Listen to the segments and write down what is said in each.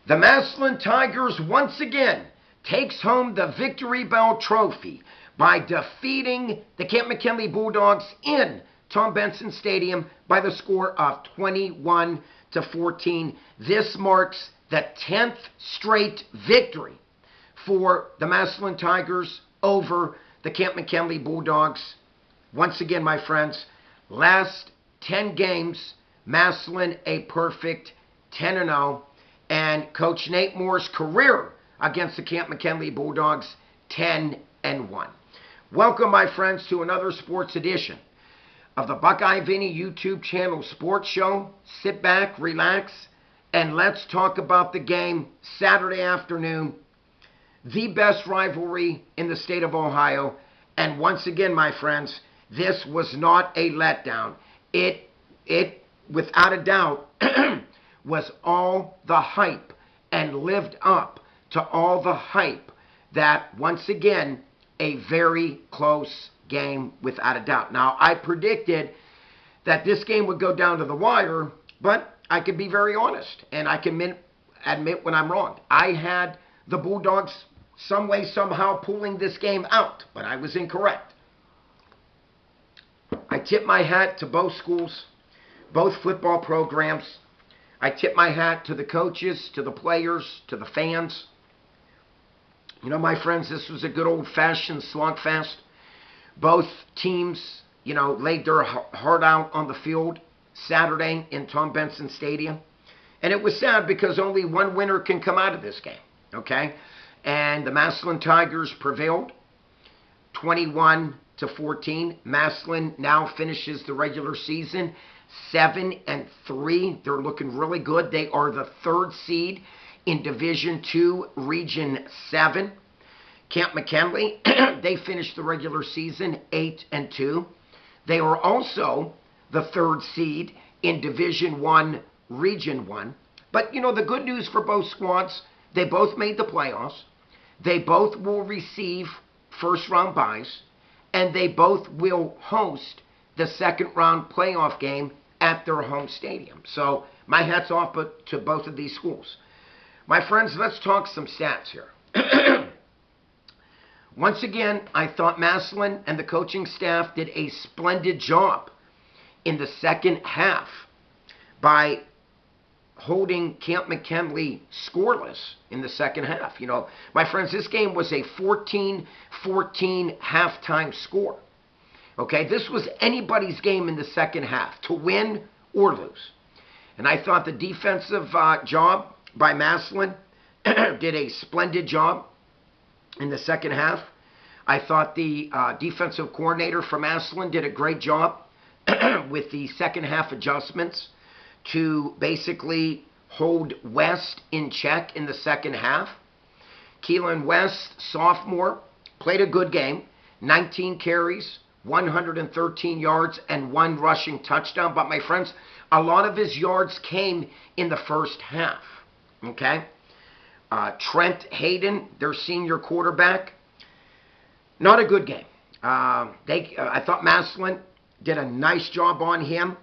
The Massillon Tigers once again takes home the Victory Bell Trophy by defeating the Camp McKinley Bulldogs in Tom Benson Stadium by the score of 21-14. This marks the 10th straight victory for the Massillon Tigers over the Camp McKinley Bulldogs. Once again, my friends, last 10 games, Massillon a perfect 10-0. And Coach Nate Moore's career against the Camp McKinley Bulldogs, 10-1. Welcome, my friends, to another sports edition of the Buckeye Vinny YouTube channel sports show. Sit back, relax, and let's talk about the game Saturday afternoon. The best rivalry in the state of Ohio. And once again, my friends, this was not a letdown. It without a doubt, was all the hype and lived up to all the hype that, once again, a very close game without a doubt. Now, I predicted that this game would go down to the wire, but I can be very honest, and I can admit when I'm wrong. I had the Bulldogs some way, somehow pulling this game out, but I was incorrect. I tip my hat to both schools, both football programs. I tip my hat to the coaches, to the players, to the fans. You know, my friends, this was a good old-fashioned slugfest. Both teams, laid their heart out on the field Saturday in Tom Benson Stadium. And it was sad because only one winner can come out of this game, okay? And the Massillon Tigers prevailed, 21-14. Massillon now finishes the regular season 7-3. They're looking really good. They are the third seed in Division II, Region 7. Camp McKinley, they finished the regular season 8-2. They are also the third seed in Division I, Region 1. But, the good news for both squads, they both made the playoffs. They both will receive first-round byes. And they both will host the second-round playoff game at their home stadium. So my hat's off to both of these schools. My friends, let's talk some stats here. Once again, I thought Massillon and the coaching staff did a splendid job in the second half by holding Camp McKinley scoreless in the second half. My friends, this game was a 14-14 halftime score. Okay, this was anybody's game in the second half, to win or lose. And I thought the defensive job by Massillon did a splendid job in the second half. I thought the defensive coordinator for Massillon did a great job with the second half adjustments to basically hold West in check in the second half. Keelan West, sophomore, played a good game, 19 carries, 113 yards, and 1 rushing touchdown. But, my friends, a lot of his yards came in the first half. Okay? Trent Hayden, their senior quarterback, not a good game. I thought Massillon did a nice job on him.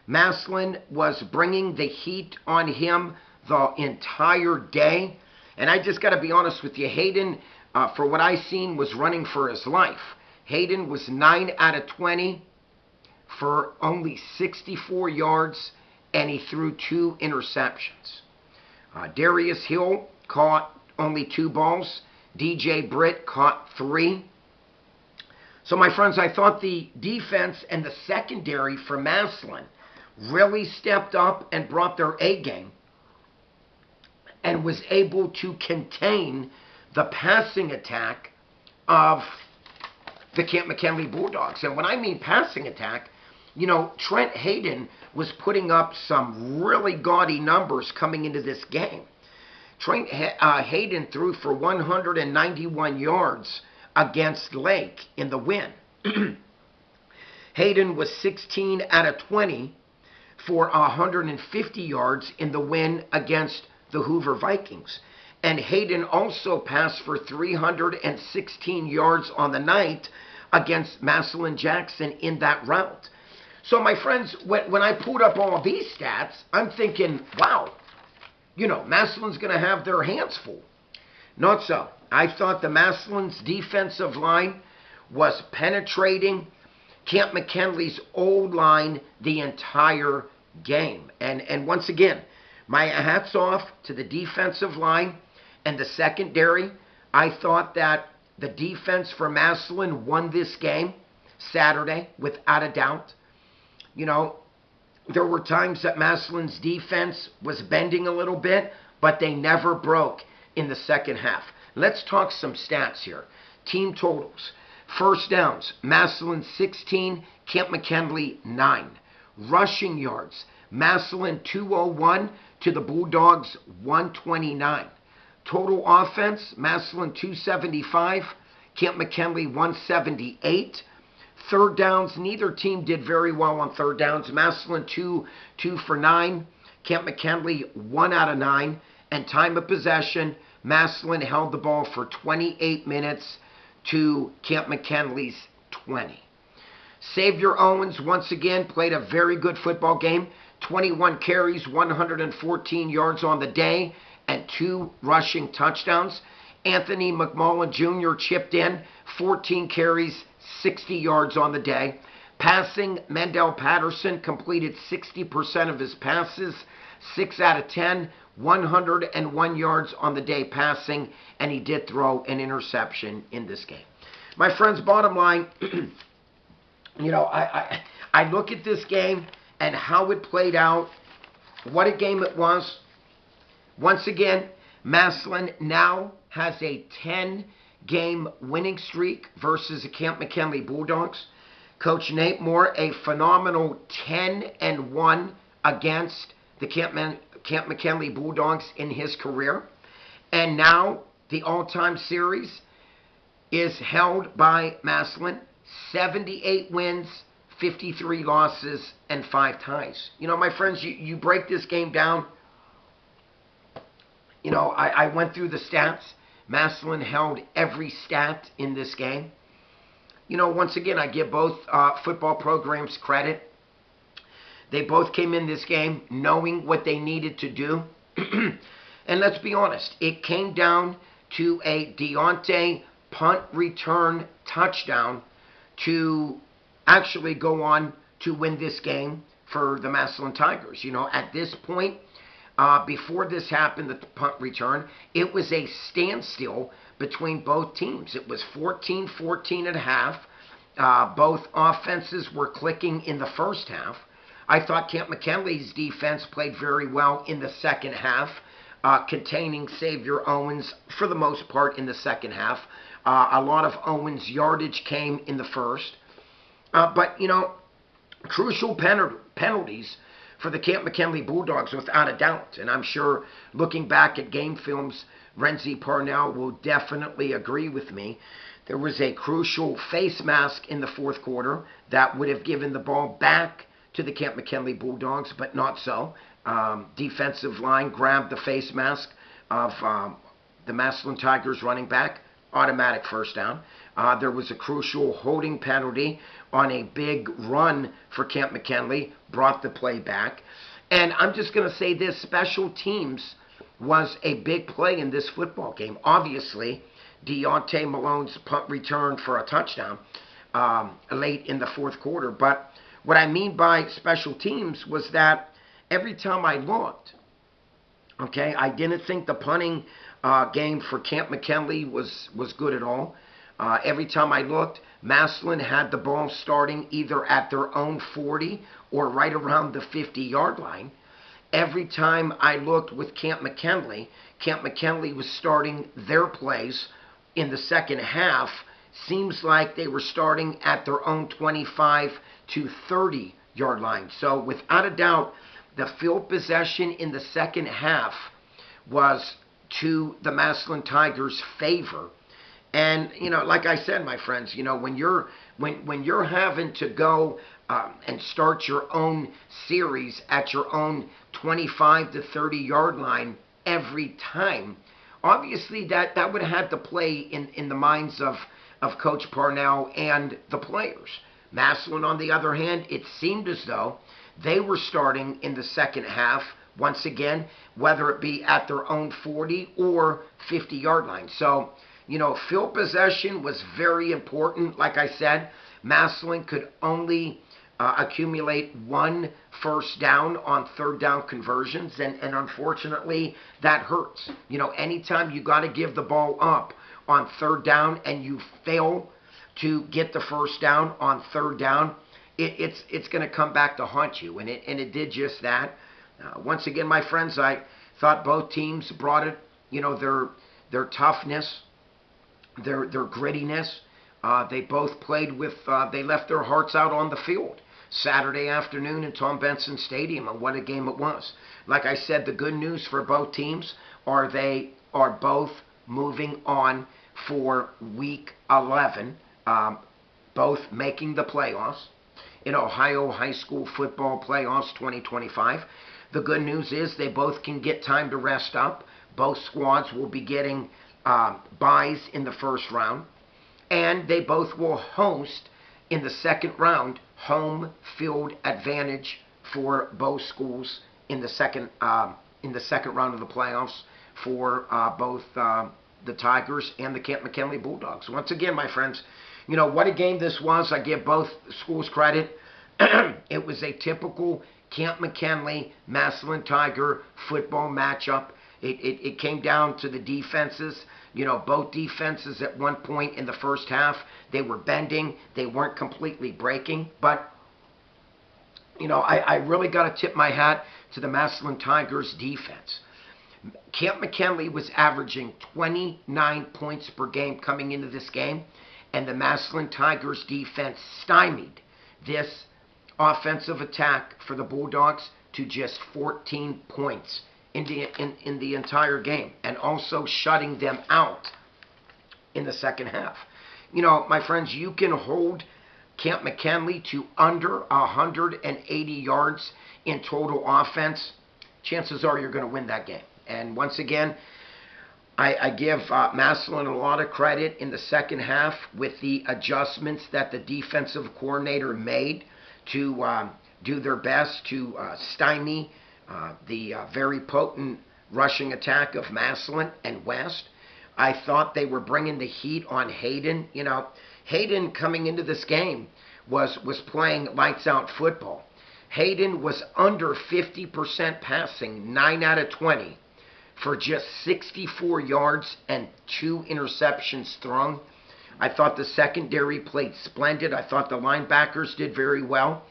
Massillon was bringing the heat on him the entire day. And I just got to be honest with you, Hayden, for what I seen, was running for his life. Hayden was 9 out of 20 for only 64 yards, and he threw 2 interceptions. Darius Hill caught only 2 balls. DJ Britt caught 3. So, my friends, I thought the defense and the secondary for Massillon really stepped up and brought their A game and was able to contain the passing attack of the Camp McKinley Bulldogs. And when I mean passing attack, Trent Hayden was putting up some really gaudy numbers coming into this game. Trent Hayden threw for 191 yards against Lake in the win. Hayden was 16 out of 20 for 150 yards in the win against the Hoover Vikings. And Hayden also passed for 316 yards on the night against Massillon Jackson in that route. So, my friends, when I pulled up all these stats, I'm thinking, wow, Massillon's going to have their hands full. Not so. I thought the Massillon's defensive line was penetrating Camp McKinley's old line the entire game. And once again, my hats off to the defensive line and the secondary. I thought that the defense for Massillon won this game Saturday without a doubt. There were times that Massillon's defense was bending a little bit, but they never broke in the second half. Let's talk some stats here. Team totals. First downs, Massillon 16, Camp McKinley 9. Rushing yards, Massillon 201 to the Bulldogs 129. Total offense, Massillon 275, Camp McKinley 178. Third downs, neither team did very well on third downs. Massillon 2 for 9, Camp McKinley 1 out of 9. And time of possession, Massillon held the ball for 28 minutes to Camp McKinley's 20. Xavier Owens once again played a very good football game. 21 carries, 114 yards on the day, and 2 rushing touchdowns. Anthony McMullen Jr. chipped in, 14 carries, 60 yards on the day. Passing, Mendel Patterson completed 60% of his passes, 6 out of 10, 101 yards on the day passing, and he did throw an interception in this game. My friends, bottom line, I look at this game and how it played out, what a game it was. Once again, Massillon now has a 10-game winning streak versus the Camp McKinley Bulldogs. Coach Nate Moore, a phenomenal 10-1 against the Camp McKinley Bulldogs in his career. And now the all-time series is held by Massillon. 78 wins, 53 losses, and 5 ties. My friends, you break this game down. I went through the stats. Massillon held every stat in this game. Once again, I give both football programs credit. They both came in this game knowing what they needed to do. And let's be honest, it came down to a Deontay punt return touchdown to actually go on to win this game for the Massillon Tigers. At this point, before this happened, the punt return, it was a standstill between both teams. It was 14-14 at half. Both offenses were clicking in the first half. I thought Camp McKinley's defense played very well in the second half, containing Xavier Owens for the most part in the second half. A lot of Owens' yardage came in the first. But crucial penalties for the Camp McKinley Bulldogs without a doubt. And I'm sure looking back at game films, Renzi Parnell will definitely agree with me. There was a crucial face mask in the fourth quarter that would have given the ball back to the Camp McKinley Bulldogs, but not so. Defensive line grabbed the face mask of the Massillon Tigers running back. Automatic first down. There was a crucial holding penalty on a big run for Camp McKinley, brought the play back. And I'm just going to say this, special teams was a big play in this football game. Obviously, Deontay Malone's punt return for a touchdown late in the fourth quarter. But what I mean by special teams was that every time I looked, I didn't think the punting game for Camp McKinley was good at all. Every time I looked, Massillon had the ball starting either at their own 40 or right around the 50-yard line. Every time I looked with Camp McKinley was starting their plays in the second half. Seems like they were starting at their own 25 to 30-yard line. So without a doubt, the field possession in the second half was to the Massillon Tigers' favor. And, like I said, my friends, when you're having to go and start your own series at your own 25 to 30-yard line every time, obviously that would have to play in the minds of Coach Parnell and the players. Massillon, on the other hand, it seemed as though they were starting in the second half Once again, whether it be at their own 40 or 50-yard line. So, field possession was very important. Like I said, Massillon could only accumulate one first down on third down conversions, and unfortunately, that hurts. Anytime you got to give the ball up on third down and you fail to get the first down on third down, it's going to come back to haunt you, and it did just that. Once again, my friends, I thought both teams brought it, their toughness, their grittiness. They both played with, they left their hearts out on the field Saturday afternoon in Tom Benson Stadium, and what a game it was. Like I said, the good news for both teams are they are both moving on for Week 11, both making the playoffs in Ohio High School Football Playoffs 2025. The good news is they both can get time to rest up. Both squads will be getting byes in the first round, and they both will host in the second round, home field advantage for both schools in the second round of the playoffs for both the Tigers and the Camp McKinley Bulldogs. Once again, my friends, what a game this was. I give both schools credit. It was a typical Camp McKinley Massillon Tiger football matchup. It came down to the defenses. Both defenses at one point in the first half, they were bending. They weren't completely breaking. But, I really got to tip my hat to the Massillon Tigers defense. Camp McKinley was averaging 29 points per game coming into this game, and the Massillon Tigers defense stymied this offensive attack for the Bulldogs to just 14 points in the entire game, and also shutting them out in the second half. My friends, you can hold Camp McKinley to under 180 yards in total offense. Chances are you're going to win that game. And once again, I give Massillon a lot of credit in the second half with the adjustments that the defensive coordinator made to do their best to stymie the very potent rushing attack of Massillon and West. I thought they were bringing the heat on Hayden. Hayden coming into this game was playing lights out football. Hayden was under 50% passing, 9 out of 20, for just 64 yards and 2 interceptions thrown. I thought the secondary played splendid. I thought the linebackers did very well.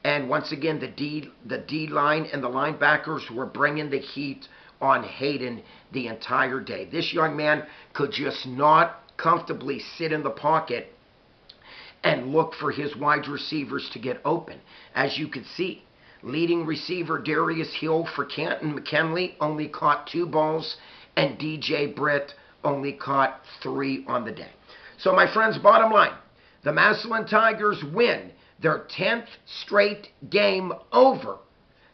And once again, the D-line and the linebackers were bringing the heat on Hayden the entire day. This young man could just not comfortably sit in the pocket and look for his wide receivers to get open. As you could see, leading receiver Darius Hill for Canton McKinley only caught 2 balls, and DJ Britt only caught 3 on the day. So my friends, bottom line, the Massillon Tigers win their 10th straight game over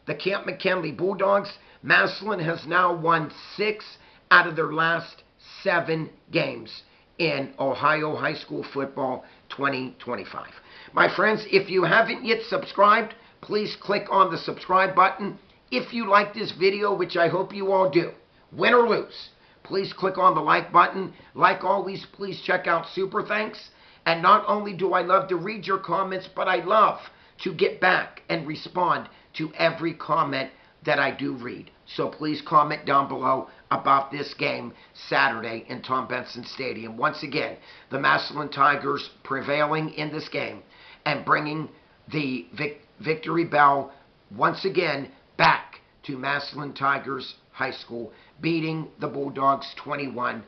the Camp McKinley Bulldogs. Massillon has now won 6 out of their last 7 games in Ohio High School Football 2025. My friends, if you haven't yet subscribed, please click on the subscribe button. If you like this video, which I hope you all do, win or lose, please click on the like button. Like always, please check out Super Thanks. And not only do I love to read your comments, but I love to get back and respond to every comment that I do read. So please comment down below about this game Saturday in Tom Benson Stadium. Once again, the Massillon Tigers prevailing in this game and bringing the victory bell once again back to Massillon Tigers High School, beating the Bulldogs 21-14.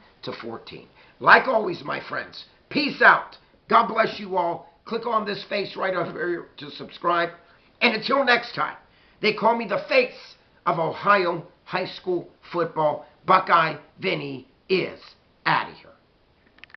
Like always, my friends, peace out. God bless you all. Click on this face right over here to subscribe. And until next time, they call me the face of Ohio High School Football. Buckeye Vinny is out of here.